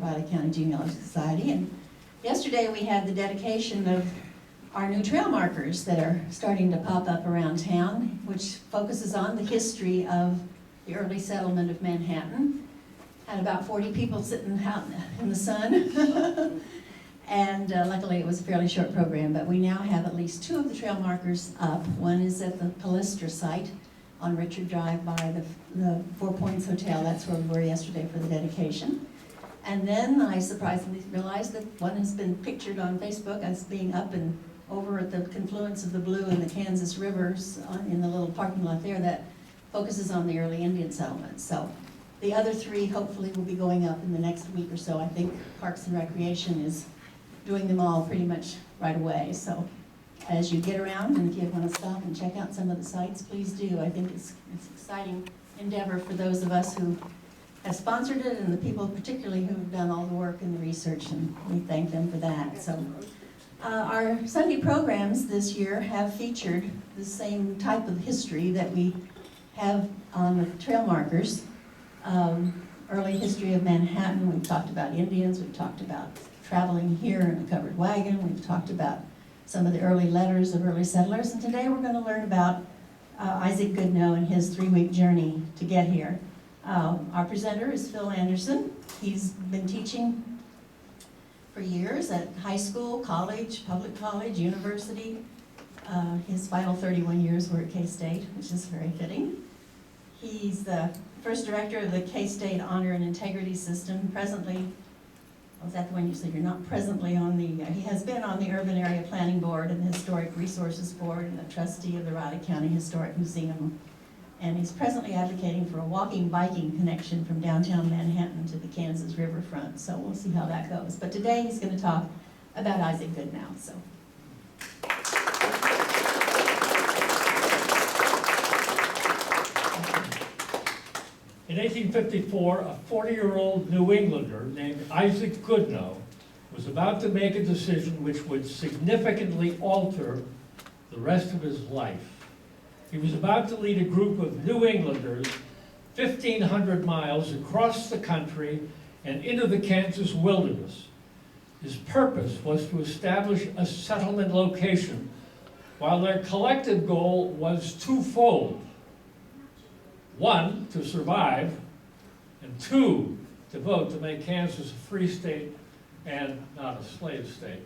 Riley County Genealogical Society. And yesterday we had the dedication of our new trail markers that are starting to pop up around town, which focuses on the history of the early settlement of Manhattan. Had about 40 people sitting out in the sun. And luckily it was a fairly short program, but we now have at least 2 of the trail markers up. One is at the Palestra site on Richard Drive by the Four Points Hotel. That's where we were yesterday for the dedication. And then I surprisingly realized that one has been pictured on Facebook as being up and over at the confluence of the Blue and the Kansas rivers in the little parking lot there that focuses on the early Indian settlements. So the other 3 hopefully will be going up in the next week or so. I think Parks and Recreation is doing them all pretty much right away. So as you get around and if you want to stop and check out some of the sites, please do. I think it's an exciting endeavor for those of us who have sponsored it and the people particularly who have done all the work and the research, and we thank them for that. So our Sunday programs this year have featured the same type of history that we have on the trail markers. Early history of Manhattan, we've talked about Indians, we've talked about traveling here in a covered wagon, we've talked about some of the early letters of early settlers, and today we're going to learn about Isaac Goodnow and his 3-week journey to get here. Our presenter is Phil Anderson. He's been teaching for years at high school, college, public college, university. His final 31 years were at K-State, which is very fitting. He's the first director of the K-State Honor and Integrity System. Presently, was that the one you said you're not presently on the, he has been on the Urban Area Planning Board and the Historic Resources Board and a trustee of the Riley County Historic Museum. And he's presently advocating for a walking, biking connection from downtown Manhattan to the Kansas riverfront. So we'll see how that goes. But today he's going to talk about Isaac Goodnow. So. In 1854, a 40-year-old New Englander named Isaac Goodnow was about to make a decision which would significantly alter the rest of his life. He was about to lead a group of New Englanders 1,500 miles across the country and into the Kansas wilderness. His purpose was to establish a settlement location, while their collective goal was twofold. 1, to survive, and 2, to vote to make Kansas a free state and not a slave state.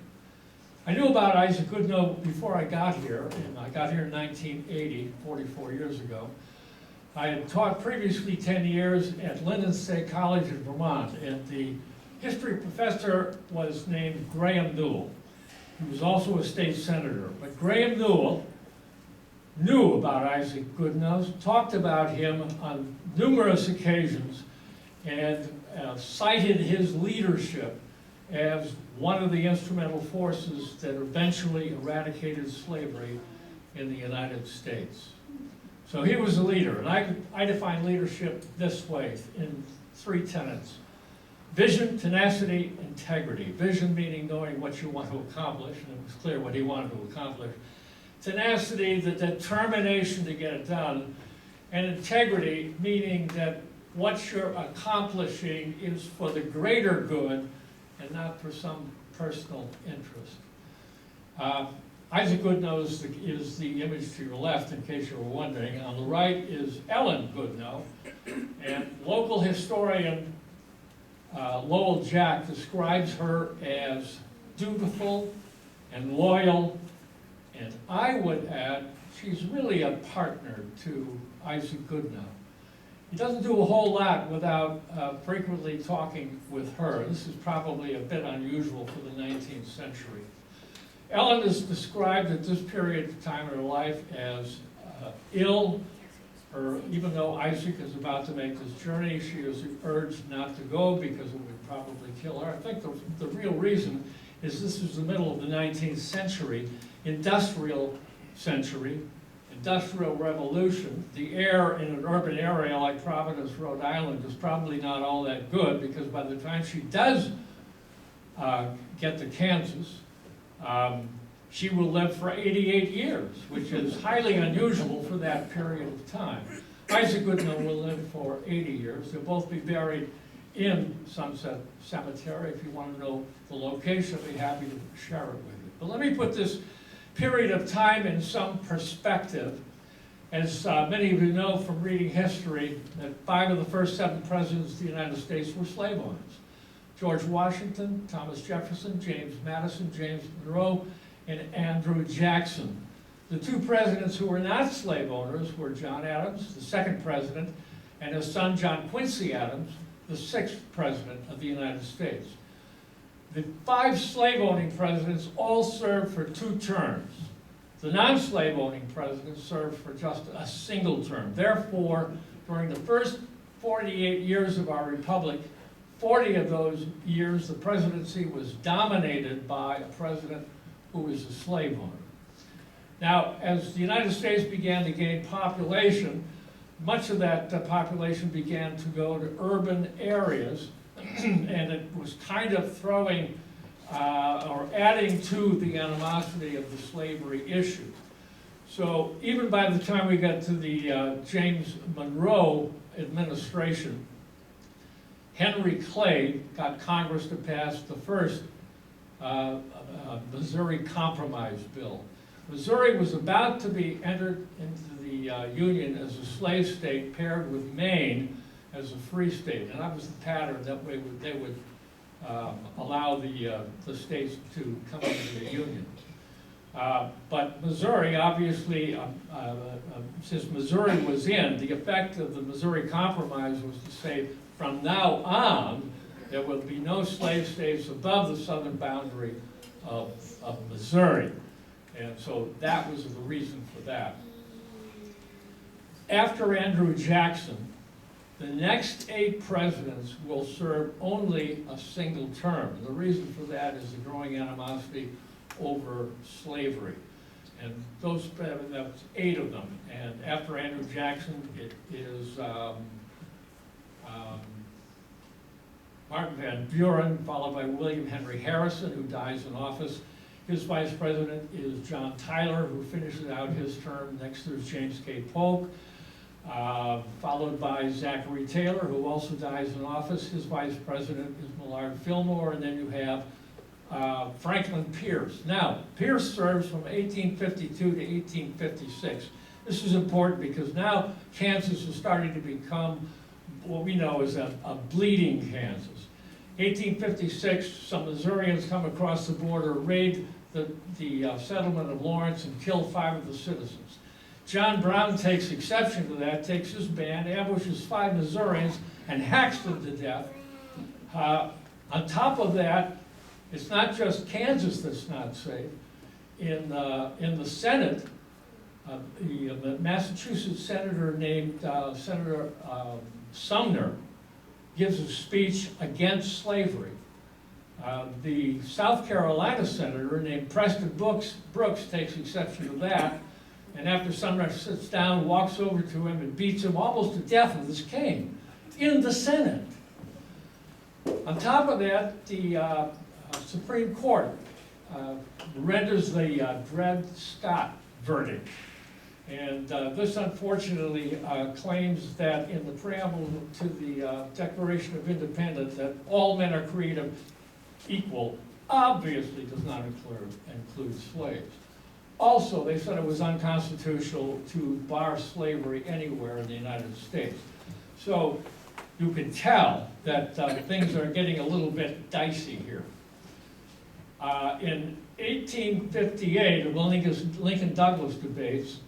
I knew about Isaac Goodnow before I got here, and I got here in 1980, 44 years ago. I had taught previously 10 years at Lyndon State College in Vermont, and the history professor was named Graham Newell. He was also a state senator, but Graham Newell knew about Isaac Goodnow, talked about him on numerous occasions, and cited his leadership as one of the instrumental forces that eventually eradicated slavery in the United States. So he was a leader, and I define leadership this way, in 3 tenets. Vision, tenacity, integrity. Vision meaning knowing what you want to accomplish, and it was clear what he wanted to accomplish. Tenacity, the determination to get it done, and integrity, meaning that what you're accomplishing is for the greater good and not for some personal interest. Isaac Goodnow is the image to your left, in case you were wondering. On the right is Ellen Goodnow, and local historian Lowell Jack describes her as dutiful and loyal, and I would add, she's really a partner to Isaac Goodnow. He doesn't do a whole lot without frequently talking with her. This is probably a bit unusual for the 19th century. Ellen is described at this period of time in her life as ill, or even though Isaac is about to make this journey, she is urged not to go because it would probably kill her. I think the real reason is this is the middle of the 19th century, industrial century, industrial revolution. The air in an urban area like Providence, Rhode Island is probably not all that good, because by the time she does get to Kansas, she will live for 88 years, which is highly unusual for that period of time. Isaac Goodnow will live for 80 years. They'll both be buried in Sunset Cemetery. If you want to know the location, I'd be happy to share it with you. But let me put this period of time in some perspective. As many of you know from reading history, that 5 of the first 7 presidents of the United States were slave owners. George Washington, Thomas Jefferson, James Madison, James Monroe, and Andrew Jackson. The 2 presidents who were not slave owners were John Adams, the 2nd president, and his son John Quincy Adams, the 6th president of the United States. The 5 slave-owning presidents all served for 2 terms. The non-slave owning presidents served for just a single term. Therefore, during the first 48 years of our republic, 40 of those years, the presidency was dominated by a president who was a slave owner. Now, as the United States began to gain population, much of that population began to go to urban areas, and it was kind of throwing or adding to the animosity of the slavery issue. So even by the time we got to the James Monroe administration, Henry Clay got Congress to pass the first Missouri Compromise bill. Missouri was about to be entered into the Union as a slave state paired with Maine as a free state, and that was the pattern. That way they would allow the states to come into the Union. But Missouri, obviously, since Missouri was in, the effect of the Missouri Compromise was to say, from now on, there will be no slave states above the southern boundary of Missouri. And so that was the reason for that. After Andrew Jackson, the next 8 presidents will serve only a single term. And the reason for that is the growing animosity over slavery. And those, that's 8 of them. And after Andrew Jackson, it is Martin Van Buren, followed by William Henry Harrison, who dies in office. His vice president is John Tyler, who finishes out his term. Next there's James K. Polk. Followed by Zachary Taylor, who also dies in office. His vice president is Millard Fillmore, and then you have Franklin Pierce. Now, Pierce serves from 1852 to 1856. This is important because now Kansas is starting to become what we know as a bleeding Kansas. 1856, some Missourians come across the border, raid the settlement of Lawrence, and kill 5 of the citizens. John Brown takes exception to that, takes his band, ambushes 5 Missourians, and hacks them to death. On top of that, it's not just Kansas that's not safe. In the Senate, the Massachusetts senator named Senator Sumner gives a speech against slavery. The South Carolina senator named Preston Brooks takes exception to that. And after Sumner sits down, walks over to him and beats him almost to death with his cane in the Senate. On top of that, the Supreme Court renders the Dred Scott verdict. And this unfortunately claims that in the preamble to the Declaration of Independence that all men are created equal obviously does not include slaves. Also, they said it was unconstitutional to bar slavery anywhere in the United States. So you can tell that things are getting a little bit dicey here. In 1858, of the Lincoln-Douglas debates,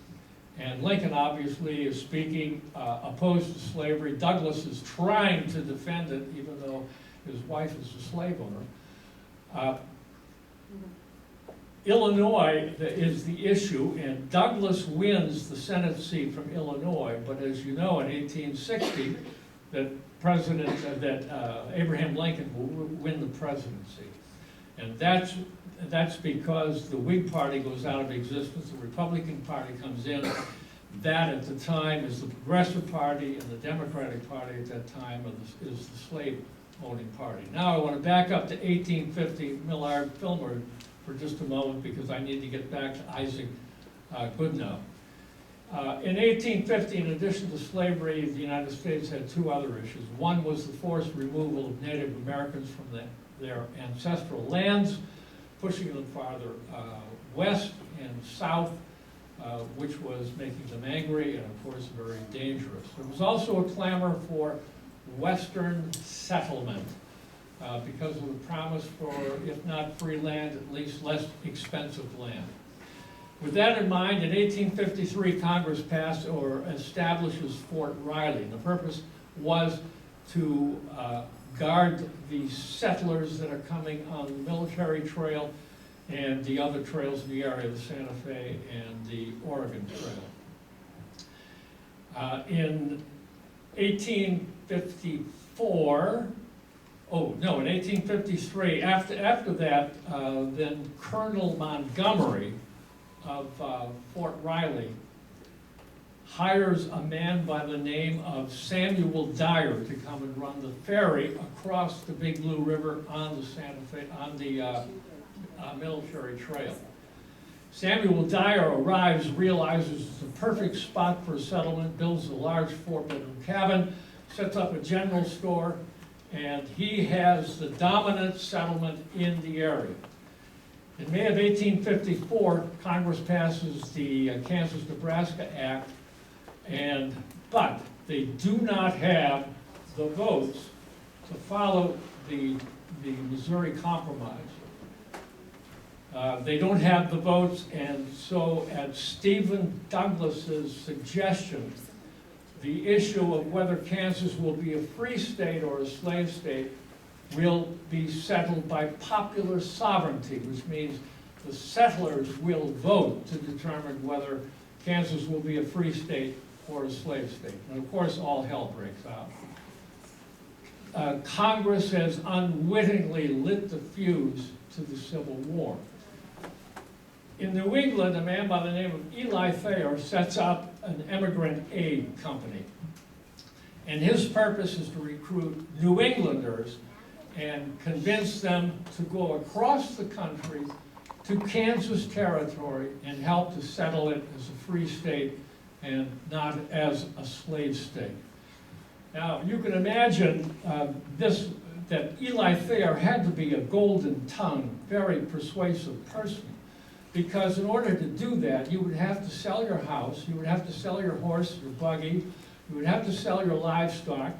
and Lincoln obviously is speaking opposed to slavery. Douglas is trying to defend it, even though his wife is a slave owner. Illinois is the issue, and Douglas wins the Senate seat from Illinois. But as you know, in 1860, that Abraham Lincoln will win the presidency, and that's because the Whig Party goes out of existence, the Republican Party comes in. That at the time is the Progressive Party, and the Democratic Party at that time is the slave-owning party. Now I want to back up to 1850, Millard Fillmore, for just a moment, because I need to get back to Isaac Goodnow. In 1850, in addition to slavery, the United States had two other issues. One was the forced removal of Native Americans from their ancestral lands, pushing them farther west and south, which was making them angry and, of course, very dangerous. There was also a clamor for Western settlement because of the promise for, if not free land, at least less expensive land. With that in mind, in 1853, Congress passed or establishes Fort Riley. The purpose was to guard the settlers that are coming on the military trail and the other trails in the area, the Santa Fe and the Oregon Trail. In 1853, after that, then Colonel Montgomery of Fort Riley hires a man by the name of Samuel Dyer to come and run the ferry across the Big Blue River on the Santa Fe, on the military trail. Samuel Dyer arrives, realizes it's a perfect spot for a settlement, builds a large 4-bedroom cabin, sets up a general store, and he has the dominant settlement in the area. In May of 1854, Congress passes the Kansas-Nebraska Act, but they do not have the votes to follow the Missouri Compromise. They don't have the votes, and so at Stephen Douglas's suggestion, the issue of whether Kansas will be a free state or a slave state will be settled by popular sovereignty, which means the settlers will vote to determine whether Kansas will be a free state or a slave state. And of course, all hell breaks out. Congress has unwittingly lit the fuse to the Civil War. In New England, a man by the name of Eli Thayer sets up an immigrant aid company. And his purpose is to recruit New Englanders and convince them to go across the country to Kansas territory and help to settle it as a free state and not as a slave state. Now, you can imagine that Eli Thayer had to be a golden-tongued, very persuasive person, because in order to do that, you would have to sell your house, you would have to sell your horse, your buggy, you would have to sell your livestock,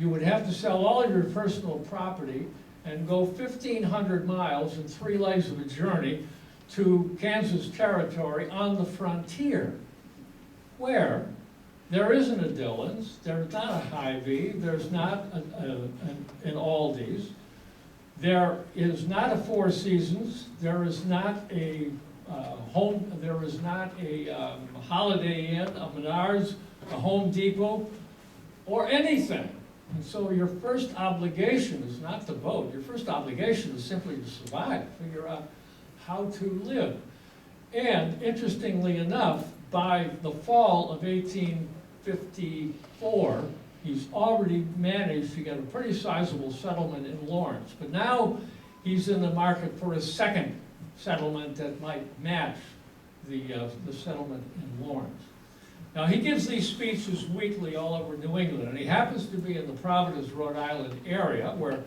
you would have to sell all of your personal property and go 1,500 miles and 3 legs of a journey to Kansas territory on the frontier, where there isn't a Dillon's, there's not a Hy-Vee, there's not an Aldi's, there is not a Four Seasons, there is not a there is not a Holiday Inn, a Menards, a Home Depot, or anything. And so your first obligation is not to vote. Your first obligation is simply to survive, figure out how to live. And interestingly enough, by the fall of 1854, he's already managed to get a pretty sizable settlement in Lawrence. But now he's in the market for a second settlement that might match the settlement in Lawrence. Now, he gives these speeches weekly all over New England, and he happens to be in the Providence, Rhode Island area, where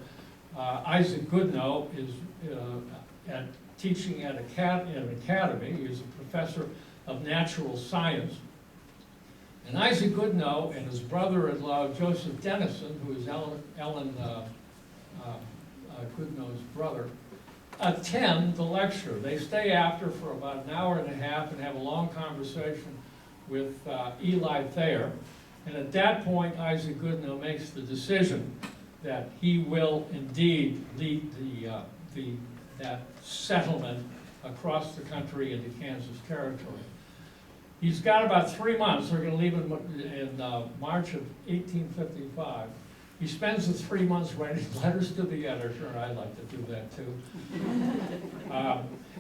Isaac Goodnow is teaching at an academy. He's a professor of natural science. And Isaac Goodnow and his brother-in-law, Joseph Dennison, who is Ellen Goodnow's brother, attend the lecture. They stay after for about an hour and a half and have a long conversation with Eli Thayer. And at that point, Isaac Goodnow makes the decision that he will indeed lead that settlement across the country into Kansas territory. He's got about 3 months. They're going to leave in March of 1855. He spends the 3 months writing letters to the editor, and I'd like to do that too,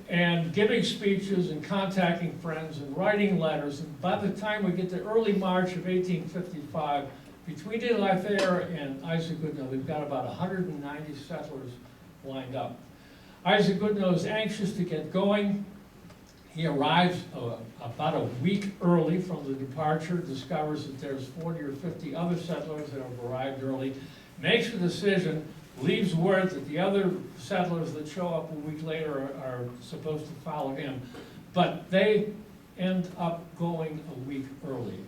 and giving speeches and contacting friends and writing letters. And by the time we get to early March of 1855, between Eli Thayer and Isaac Goodnow, we've got about 190 settlers lined up. Isaac Goodnow is anxious to get going. He arrives about a week early from the departure, discovers that there's 40 or 50 other settlers that have arrived early, makes a decision, leaves word that the other settlers that show up a week later are supposed to follow him, but they end up going a week early.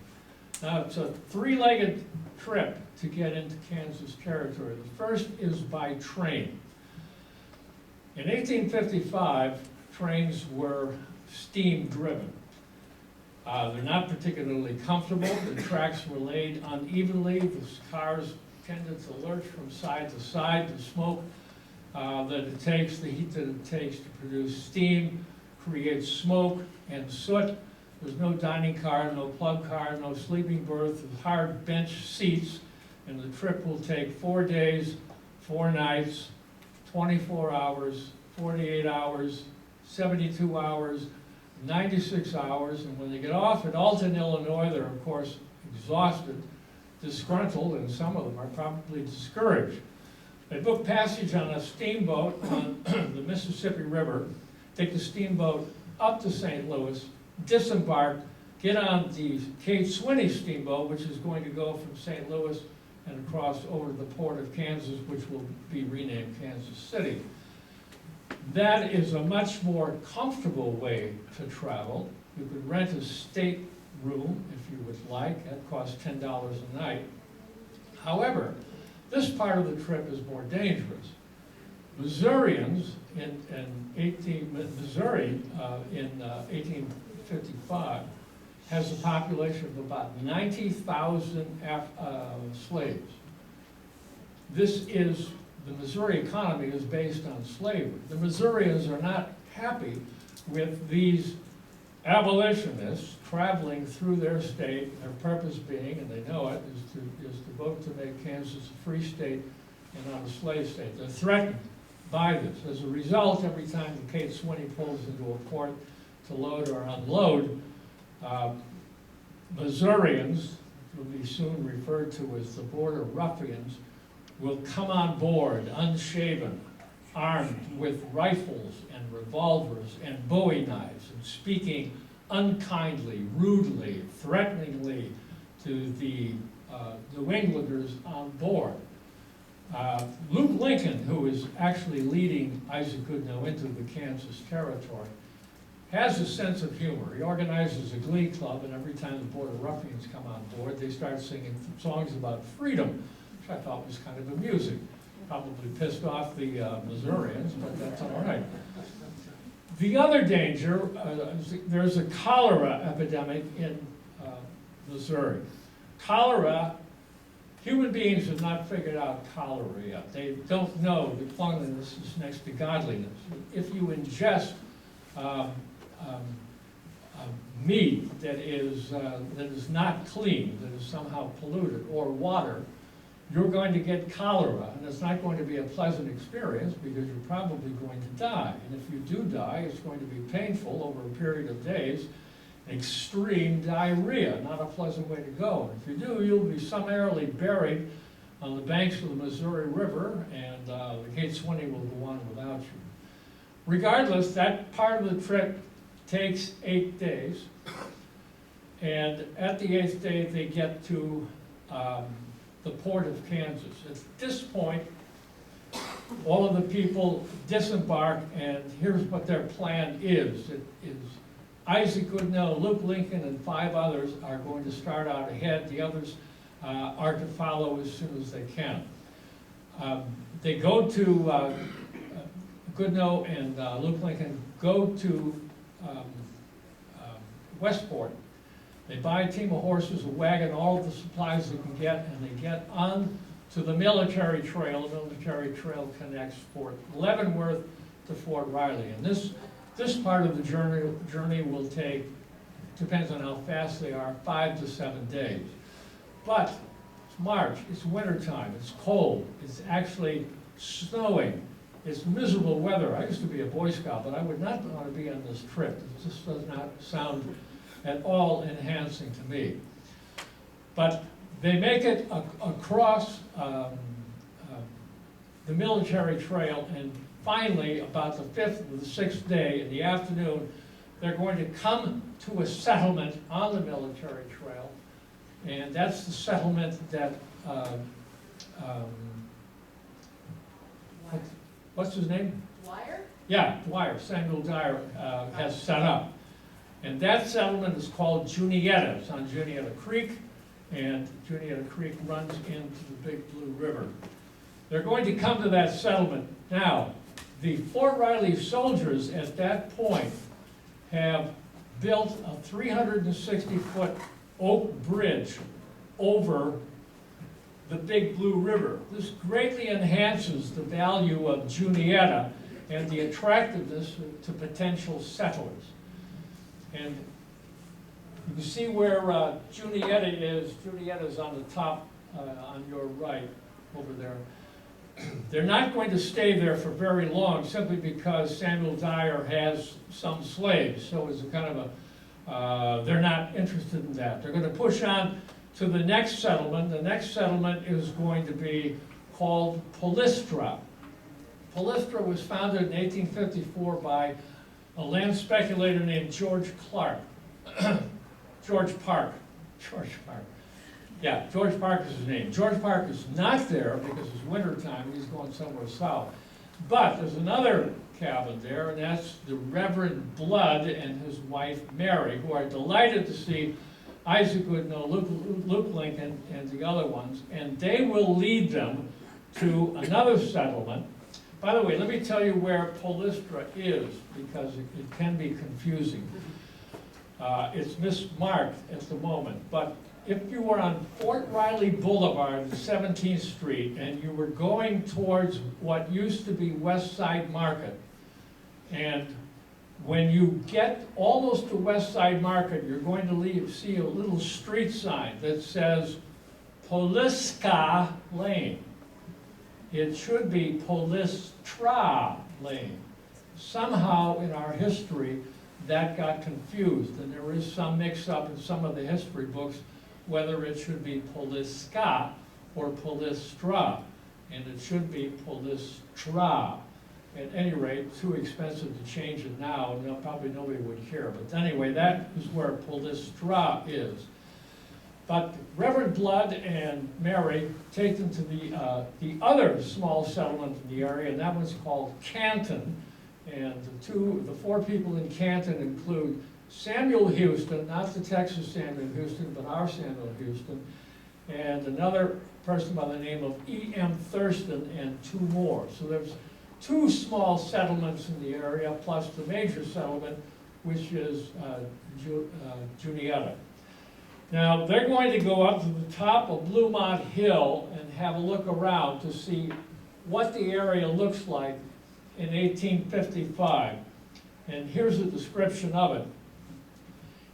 Now, it's a three-legged trip to get into Kansas territory. The first is by train. In 1855, trains were steam-driven. They're not particularly comfortable. The tracks were laid unevenly. The cars tended to lurch from side to side. The smoke that it takes, the heat that it takes to produce steam creates smoke and soot. There's no dining car, no plug car, no sleeping berth, hard bench seats, and the trip will take 4 days, 4 nights, 24 hours, 48 hours, 72 hours, 96 hours, and when they get off at Alton, Illinois, they're of course exhausted, disgruntled, and some of them are probably discouraged. They book passage on a steamboat on the Mississippi River, take the steamboat up to St. Louis, disembark, get on the Kate Swinney steamboat, which is going to go from St. Louis and across over to the port of Kansas, which will be renamed Kansas City. That is a much more comfortable way to travel. You could rent a state room if you would like. That costs $10 a night. However, this part of the trip is more dangerous. Missourians in 1855 has a population of about 90,000 slaves. This is, the Missouri economy is based on slavery. The Missourians are not happy with these abolitionists traveling through their state, their purpose being, and they know it, is to vote to make Kansas a free state and not a slave state. They're threatened by this. As a result, every time the Kate Swinney pulls into a port to load or unload, Missourians, will be soon referred to as the border ruffians, will come on board unshaven, armed with rifles and revolvers and bowie knives, and speaking unkindly, rudely, threateningly to the New Englanders on board. Luke Lincoln, who is actually leading Isaac Goodnow into the Kansas territory, has a sense of humor. He organizes a glee club, and every time the border ruffians come on board, they start singing songs about freedom, which I thought was kind of amusing. Probably pissed off the Missourians, but that's all right. The other danger, there's a cholera epidemic in Missouri. Cholera, human beings have not figured out cholera yet. They don't know that cleanliness is next to godliness. If you ingest meat that is not clean, that is somehow polluted, or water, you're going to get cholera, and it's not going to be a pleasant experience because you're probably going to die. And if you do die, it's going to be painful over a period of days, extreme diarrhea, not a pleasant way to go. And if you do, you'll be summarily buried on the banks of the Missouri River, and the Kate Swinney will go on without you. Regardless, that part of the trip takes 8 days, and at the 8th day they get to the port of Kansas. At this point, all of the people disembark, and here's what their plan is. It is Isaac Goodnow, Luke Lincoln, and 5 others are going to start out ahead. The others are to follow as soon as they can. They go to Goodnow and Luke Lincoln go to Westport. They buy a team of horses, a wagon, all of the supplies they can get, and they get on to the military trail. The military trail connects Fort Leavenworth to Fort Riley. And this part of the journey will take, depends on how fast they are, 5 to 7 days. But it's March, it's wintertime, it's cold, it's actually snowing, it's miserable weather. I used to be a Boy Scout, but I would not want to be on this trip. It just does not sound at all enhancing to me. But they make it across the military trail, and finally, about the 5th or the 6th day in the afternoon, They're going to come to a settlement on the military trail, and that's the settlement that, what's his name? Dwyer? Yeah, Dwyer, Samuel Dwyer has set up. And that settlement is called Juniata. It's on Juniata Creek, and Juniata Creek runs into the Big Blue River. They're going to come to that settlement. Now, the Fort Riley soldiers at that point have built a 360-foot oak bridge over the Big Blue River. This greatly enhances the value of Juniata and the attractiveness to potential settlers. And you can see where Juniata is. Juniata is on the top, on your right, over there. They're not going to stay there for very long, simply because Samuel Dwyer has some slaves. So it's a kind of a, they're not interested in that. They're going to push on to the next settlement. The next settlement is going to be called Polystra. Polystra was founded in 1854 by a land speculator named George Park. George Park. Yeah, George Park is his name. George Park is not there because it's wintertime, he's going somewhere south. But there's another cabin there, and that's the Reverend Blood and his wife Mary, who are delighted to see Isaac Goodnow, Luke Lincoln, and the other ones, and they will lead them to another settlement. By the way, let me tell you where Polystra is, because it can be confusing. It's mismarked at the moment, but if you were on Fort Riley Boulevard, 17th Street, and you were going towards what used to be West Side Market, and when you get almost to West Side Market, you're going to see a little street sign that says Poliska Lane. It should be Polystra Lane. Somehow in our history, that got confused, and there is some mix-up in some of the history books whether it should be Poliska or Polystra, and it should be Polystra. At any rate, too expensive to change it now, probably nobody would care. But anyway, that is where Polystra is. But Reverend Blood and Mary take them to the other small settlement in the area, and that one's called Canton. And the four people in Canton include Samuel Houston, not the Texas Samuel Houston, but our Samuel Houston, and another person by the name of E.M. Thurston, and two more. So there's two small settlements in the area, plus the major settlement, which is Juniata. Now, they're going to go up to the top of Bluemont Hill and have a look around to see what the area looks like in 1855. And here's a description of it.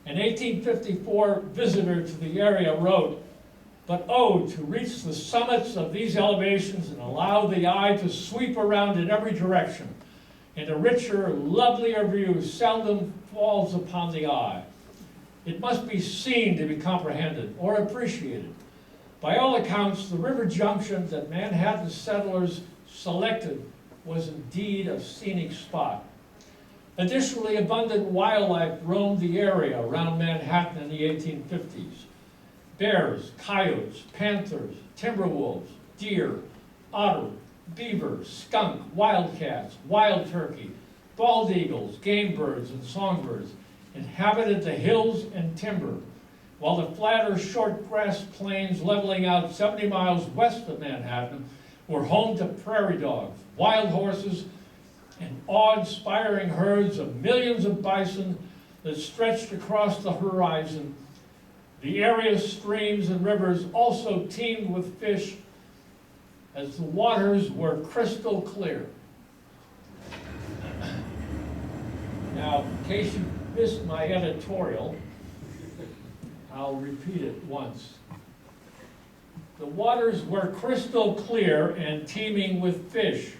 An 1854 visitor to the area wrote, "But oh, to reach the summits of these elevations and allow the eye to sweep around in every direction, and a richer, lovelier view seldom falls upon the eye. It must be seen to be comprehended or appreciated. By all accounts, the river junction that Manhattan settlers selected was indeed a scenic spot. Additionally, abundant wildlife roamed the area around Manhattan in the 1850s. Bears, coyotes, panthers, timber wolves, deer, otter, beaver, skunk, wildcats, wild turkey, bald eagles, game birds, and songbirds inhabited the hills and timber, while the flatter, short grass plains leveling out 70 miles west of Manhattan were home to prairie dogs, wild horses, and awe-inspiring herds of millions of bison that stretched across the horizon. The area's streams and rivers also teemed with fish, as the waters were crystal clear." Now, in case you missed my editorial, I'll repeat it once. The waters were crystal clear and teeming with fish.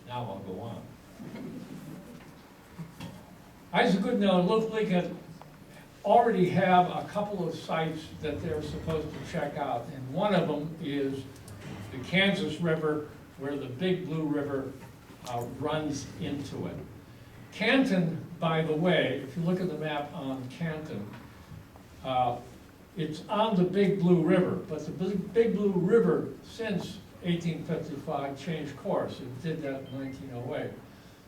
Now I'll go on. Isaac Goodnow and Luke Lincoln already have a couple of sites that they're supposed to check out, and one of them is the Kansas River, where the Big Blue River runs into it. Canton, by the way, if you look at the map on Canton, it's on the Big Blue River, but the Big Blue River since 1855 changed course. It did that in 1908.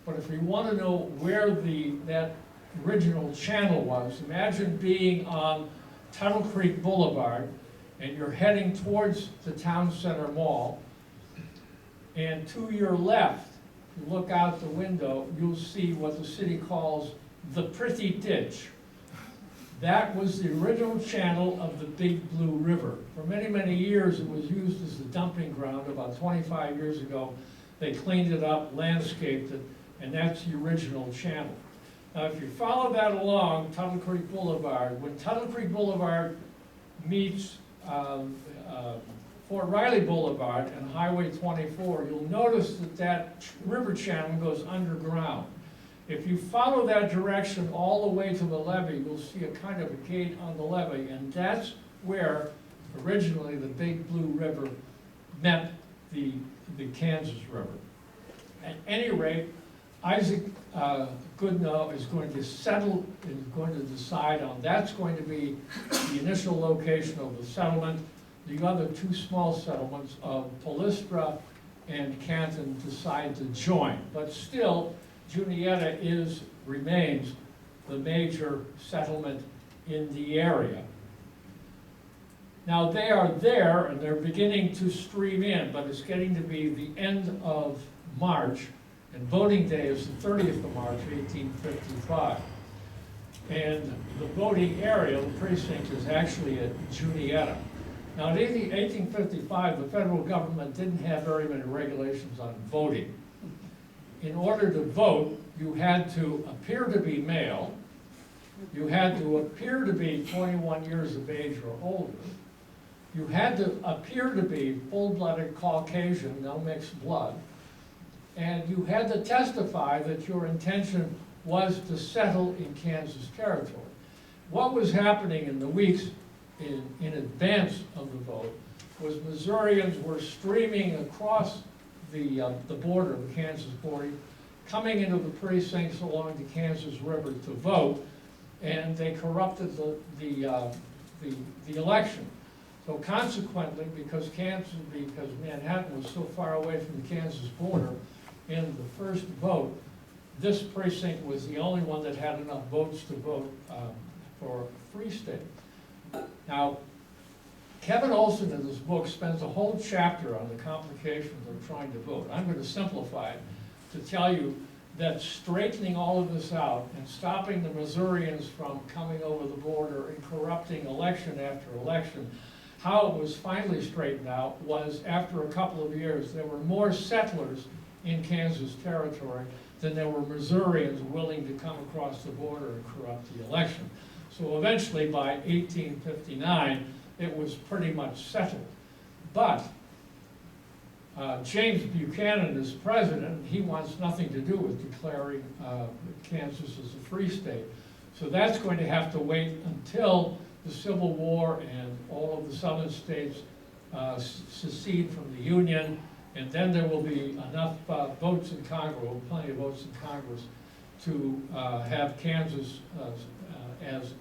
But if you want to know where that original channel was, imagine being on Tuttle Creek Boulevard and you're heading towards the Town Center Mall, and to your left, you look out the window, you'll see what the city calls the Pretty Ditch. That was the original channel of the Big Blue River. For many, many years, it was used as the dumping ground. About 25 years ago, they cleaned it up, landscaped it, and that's the original channel. Now, if you follow that along Tuttle Creek Boulevard, when Tuttle Creek Boulevard meets Fort Riley Boulevard and Highway 24, you'll notice that river channel goes underground. If you follow that direction all the way to the levee, you'll see a kind of a gate on the levee, and that's where originally the Big Blue River met the Kansas River. At any rate, Isaac Goodnow is going to decide on, that's going to be the initial location of the settlement. The other two small settlements of Polystra and Canton decide to join, but still, Juniata remains the major settlement in the area. Now they are there and they're beginning to stream in, but it's getting to be the end of March, and voting day is the 30th of March, 1855. And the voting area, the precinct, is actually at Juniata. Now in 1855, the federal government didn't have very many regulations on voting. In order to vote, you had to appear to be male, you had to appear to be 21 years of age or older, you had to appear to be full-blooded Caucasian, no mixed blood, and you had to testify that your intention was to settle in Kansas territory. What was happening in the weeks in advance of the vote was Missourians were streaming across the border, the Kansas border, coming into the precincts along the Kansas River to vote, and they corrupted the election. So consequently, because Manhattan was so far away from the Kansas border, in the first vote, this precinct was the only one that had enough votes to vote for a free state. Now, Kevin Olson in this book spends a whole chapter on the complications of trying to vote. I'm going to simplify it to tell you that straightening all of this out and stopping the Missourians from coming over the border and corrupting election after election, how it was finally straightened out was after a couple of years, there were more settlers in Kansas territory than there were Missourians willing to come across the border and corrupt the election. So eventually, by 1859, it was pretty much settled. But James Buchanan is president, he wants nothing to do with declaring Kansas as a free state. So that's going to have to wait until the Civil War and all of the southern states secede from the Union, and then there will be enough votes in Congress, plenty of votes in Congress, to have Kansas as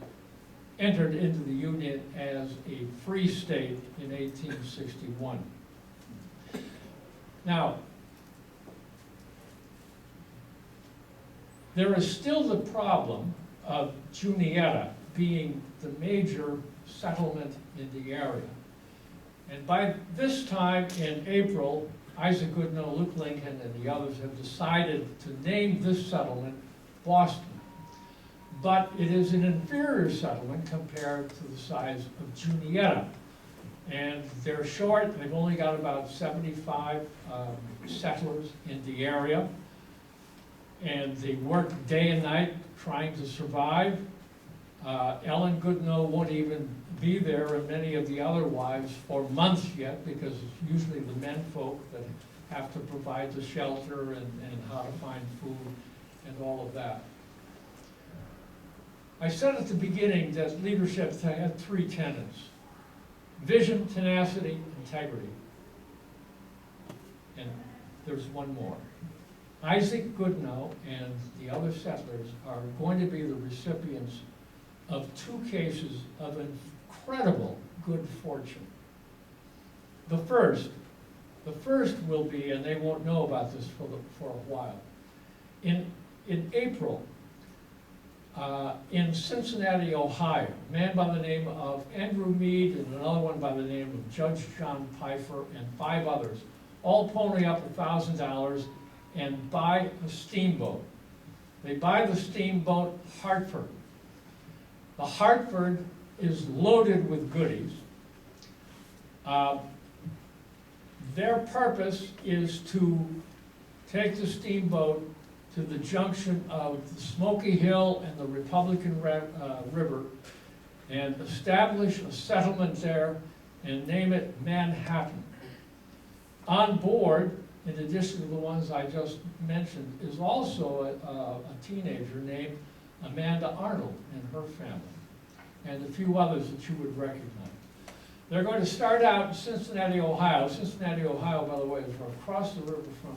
entered into the Union as a free state in 1861. Now, there is still the problem of Juniata being the major settlement in the area. And by this time in April, Isaac Goodnow, Luke Lincoln, and the others have decided to name this settlement Boston. But it is an inferior settlement compared to the size of Juniata. And they're short, they've only got about 75 settlers in the area. And they work day and night trying to survive. Ellen Goodnow won't even be there, and many of the other wives, for months yet, because it's usually the men folk that have to provide the shelter and how to find food and all of that. I said at the beginning that leadership had three tenets: vision, tenacity, integrity. And there's one more. Isaac Goodnow and the other settlers are going to be the recipients of 2 cases of incredible good fortune. The first will be, and they won't know about this for a while, in April, in Cincinnati, Ohio, a man by the name of Andrew Mead and another one by the name of Judge John Pfeiffer and 5 others, all pony up $1,000 and buy a steamboat. They buy the steamboat Hartford. The Hartford is loaded with goodies. Their purpose is to take the steamboat to the junction of the Smoky Hill and the Republican River and establish a settlement there and name it Manhattan. On board, in addition to the ones I just mentioned, is also a teenager named Amanda Arnold and her family, and a few others that you would recognize. They're going to start out in Cincinnati, Ohio. Cincinnati, Ohio, by the way, is across the river from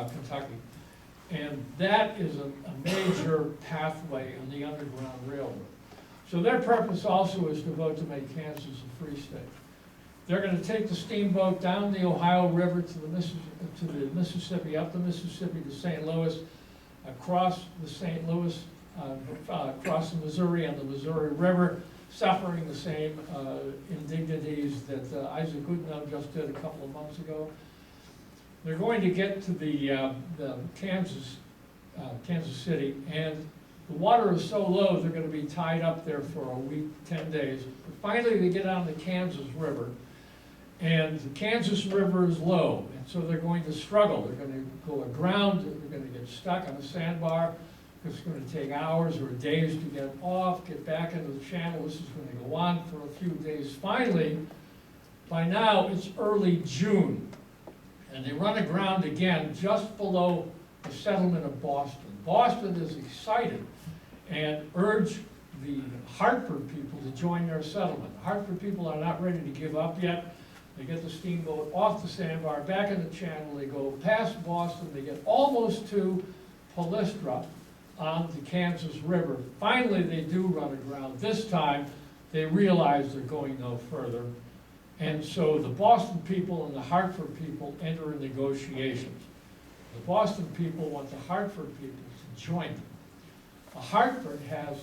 Kentucky. And that is a major pathway on the Underground Railroad. So their purpose also is to vote to make Kansas a free state. They're going to take the steamboat down the Ohio River to the Mississippi, up the Mississippi to St. Louis, across the St. Louis, across the Missouri on the Missouri River, suffering the same indignities that Isaac Goodnow just did a couple of months ago. They're going to get to the Kansas City, and the water is so low they're going to be tied up there for a week, 10 days. But finally, they get on the Kansas River, and the Kansas River is low, and so they're going to struggle. They're going to go aground. They're going to get stuck on a sandbar. It's going to take hours or days to get off, get back into the channel. This is going to go on for a few days. Finally, by now, it's early June, and they run aground again just below the settlement of Boston. Boston is excited and urge the Hartford people to join their settlement. The Hartford people are not ready to give up yet. They get the steamboat off the sandbar, back in the channel. They go past Boston. They get almost to Polystra on the Kansas River. Finally, they do run aground. This time, they realize they're going no further. And so the Boston people and the Hartford people enter negotiations. The Boston people want the Hartford people to join them. The Hartford has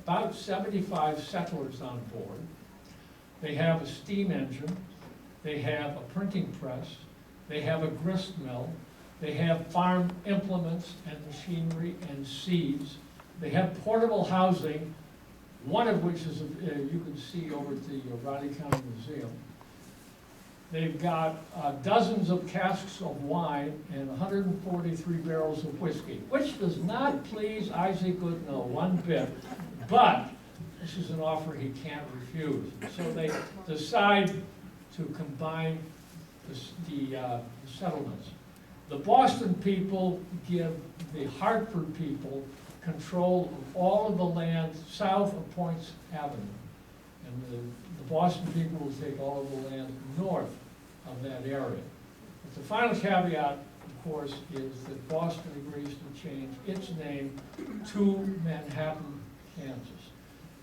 about 75 settlers on board. They have a steam engine. They have a printing press. They have a grist mill. They have farm implements and machinery and seeds. They have portable housing, one of which is you can see over at the Riley County Museum. They've got dozens of casks of wine and 143 barrels of whiskey, which does not please Isaac Goodnow one bit, but this is an offer he can't refuse. So they decide to combine the settlements. The Boston people give the Hartford people control of all of the land south of Points Avenue. And the Boston people will take all of the land north of that area. But the final caveat, of course, is that Boston agrees to change its name to Manhattan, Kansas.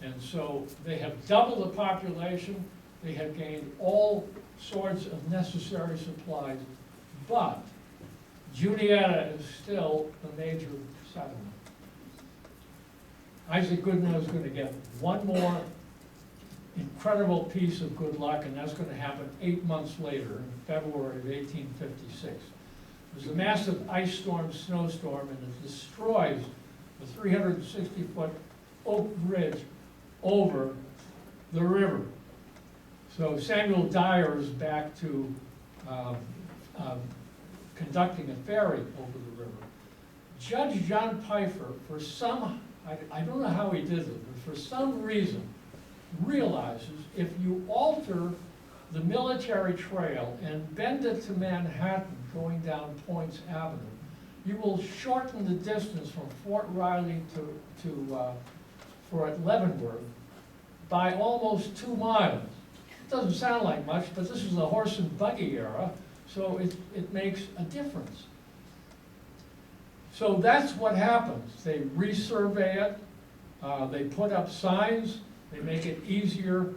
And so they have doubled the population. They have gained all sorts of necessary supplies, but Juniata is still the major settlement. Isaac Goodnow is going to get one more incredible piece of good luck, and that's going to happen 8 months later, in February of 1856. There's a massive ice storm, snowstorm, and it destroys the 360-foot oak bridge over the river. So Samuel Dyer is back to conducting a ferry over the river. Judge John Pfeiffer, for some, I don't know how he did it, but for some reason, realizes if you alter the military trail and bend it to Manhattan going down Points Avenue, you will shorten the distance from Fort Riley to Fort Leavenworth by almost 2 miles. It doesn't sound like much, but this is the horse and buggy era, So it makes a difference. So that's what happens. They resurvey it, they put up signs, they make it easier,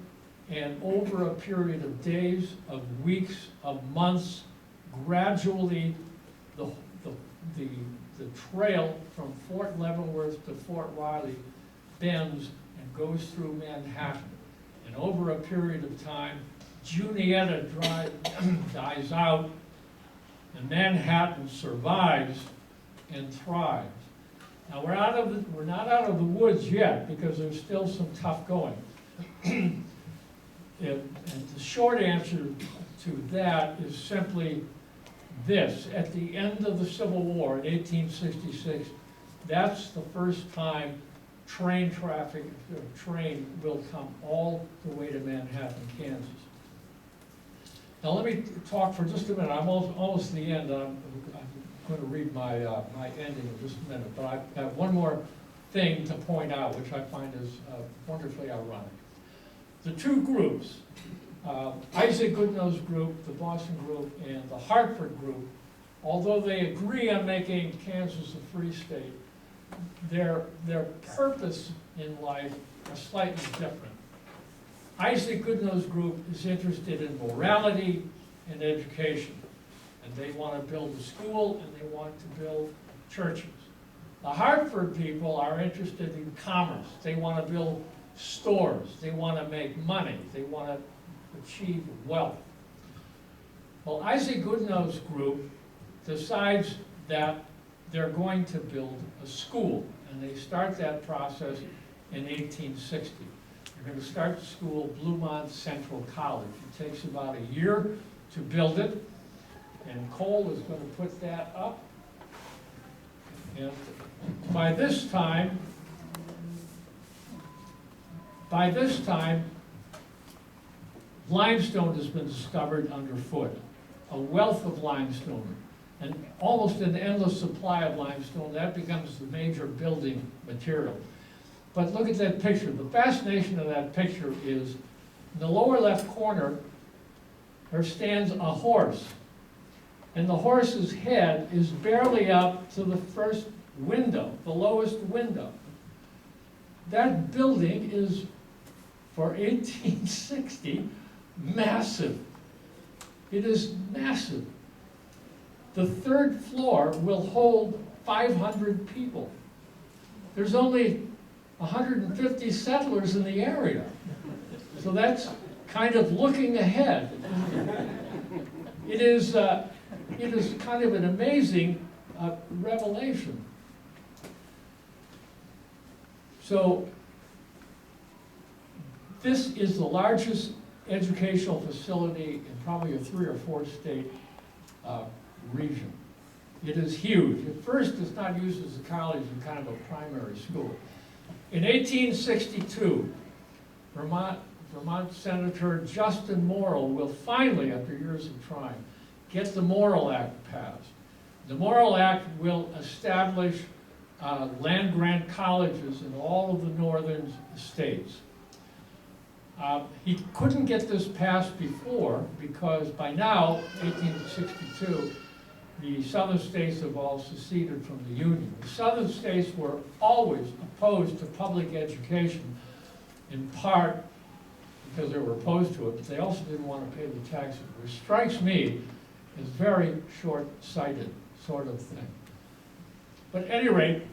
and over a period of days, of weeks, of months, gradually the trail from Fort Leavenworth to Fort Riley bends and goes through Manhattan. And over a period of time, Juniata dies out, and Manhattan survives and thrives. Now we're not out of the woods yet, because there's still some tough going. And the short answer to that is simply this: at the end of the Civil War in 1866, that's the first time train will come all the way to Manhattan, Kansas. Now let me talk for just a minute. I'm almost at the end. I'm going to read my ending in just a minute, but I have one more thing to point out, which I find is wonderfully ironic. The two groups, Isaac Goodnow's group, the Boston group, and the Hartford group, although they agree on making Kansas a free state, their purpose in life are slightly different. Isaac Goodnow's group is interested in morality and education, and they want to build a school and they want to build churches. The Hartford people are interested in commerce. They want to build stores. They want to make money. They want to achieve wealth. Well, Isaac Goodnow's group decides that they're going to build a school, and they start that process in 1860. They're going to start the school, Bluemont Central College. It takes about a year to build it, and Cole is going to put that up. And by this time, limestone has been discovered underfoot, a wealth of limestone, and almost an endless supply of limestone. That becomes the major building material. But look at that picture. The fascination of that picture is, in the lower left corner, there stands a horse. And the horse's head is barely up to the first window, the lowest window. That building is, for 1860, massive. It is massive. The third floor will hold 500 people. There's only 150 settlers in the area. So that's kind of looking ahead. It is kind of an amazing revelation. So this is the largest educational facility in probably a 3 or 4 state region. It is huge. At first, it's not used as a college and kind of a primary school. In 1862, Vermont Senator Justin Morrill will finally, after years of trying, get the Morrill Act passed. The Morrill Act will establish land-grant colleges in all of the northern states. He couldn't get this passed before because by now, 1862, the southern states have all seceded from the Union. The southern states were always opposed to public education, in part because they were opposed to it, but they also didn't want to pay the taxes, which strikes me as very short-sighted sort of thing. But at any rate,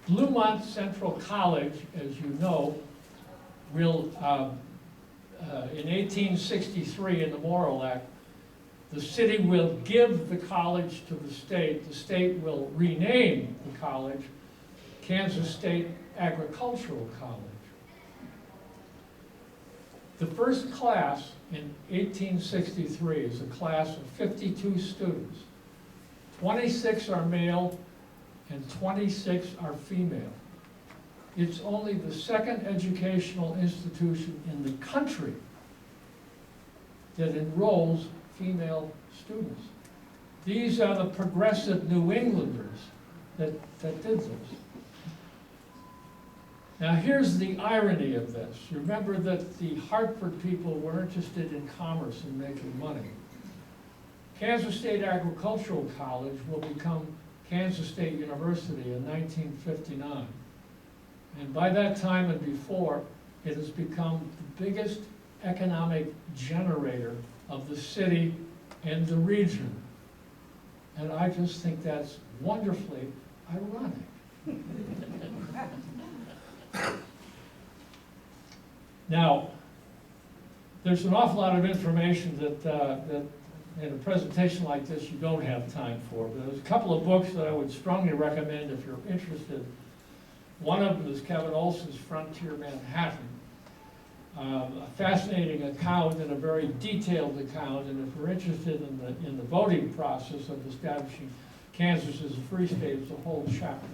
Bluemont Central College, as you know, will, in 1863 in the Morrill Act, the city will give the college to the state will rename the college Kansas State Agricultural College. The first class in 1863 is a class of 52 students. 26 are male and 26 are female. It's only the second educational institution in the country that enrolls female students. These are the progressive New Englanders that did this. Now here's the irony of this. Remember that the Hartford people were interested in commerce and making money. Kansas State Agricultural College will become Kansas State University in 1959. And by that time and before, it has become the biggest economic generator of the city and the region. And I just think that's wonderfully ironic. Now, there's an awful lot of information that in a presentation like this you don't have time for. But there's a couple of books that I would strongly recommend if you're interested. One of them is Kevin Olson's Frontier Manhattan. A fascinating account and a very detailed account, and if we're interested in the voting process of establishing Kansas as a free state, it's a whole chapter.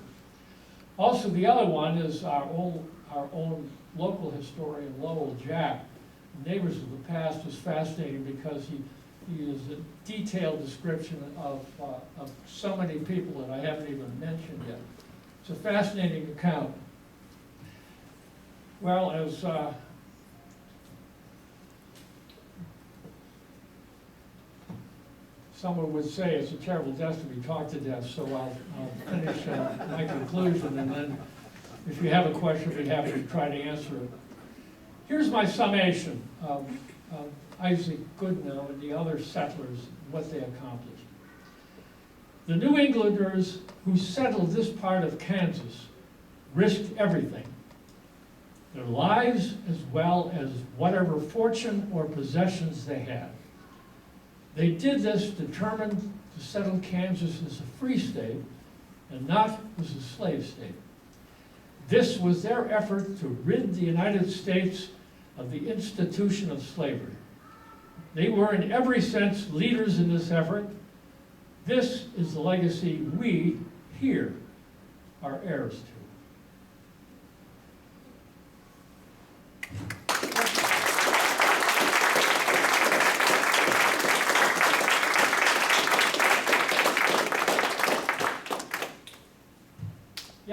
Also, the other one is our own local historian, Lowell Jack. Neighbors of the Past is fascinating because he is a detailed description of so many people that I haven't even mentioned yet. It's a fascinating account. Well, as someone would say, it's a terrible death to be talked to death, so I'll finish my conclusion, and then if you have a question, we'd be happy to try to answer it. Here's my summation of Isaac Goodnow and the other settlers, what they accomplished. The New Englanders who settled this part of Kansas risked everything, their lives as well as whatever fortune or possessions they had. They did this determined to settle Kansas as a free state and not as a slave state. This was their effort to rid the United States of the institution of slavery. They were in every sense leaders in this effort. This is the legacy we here are heirs to.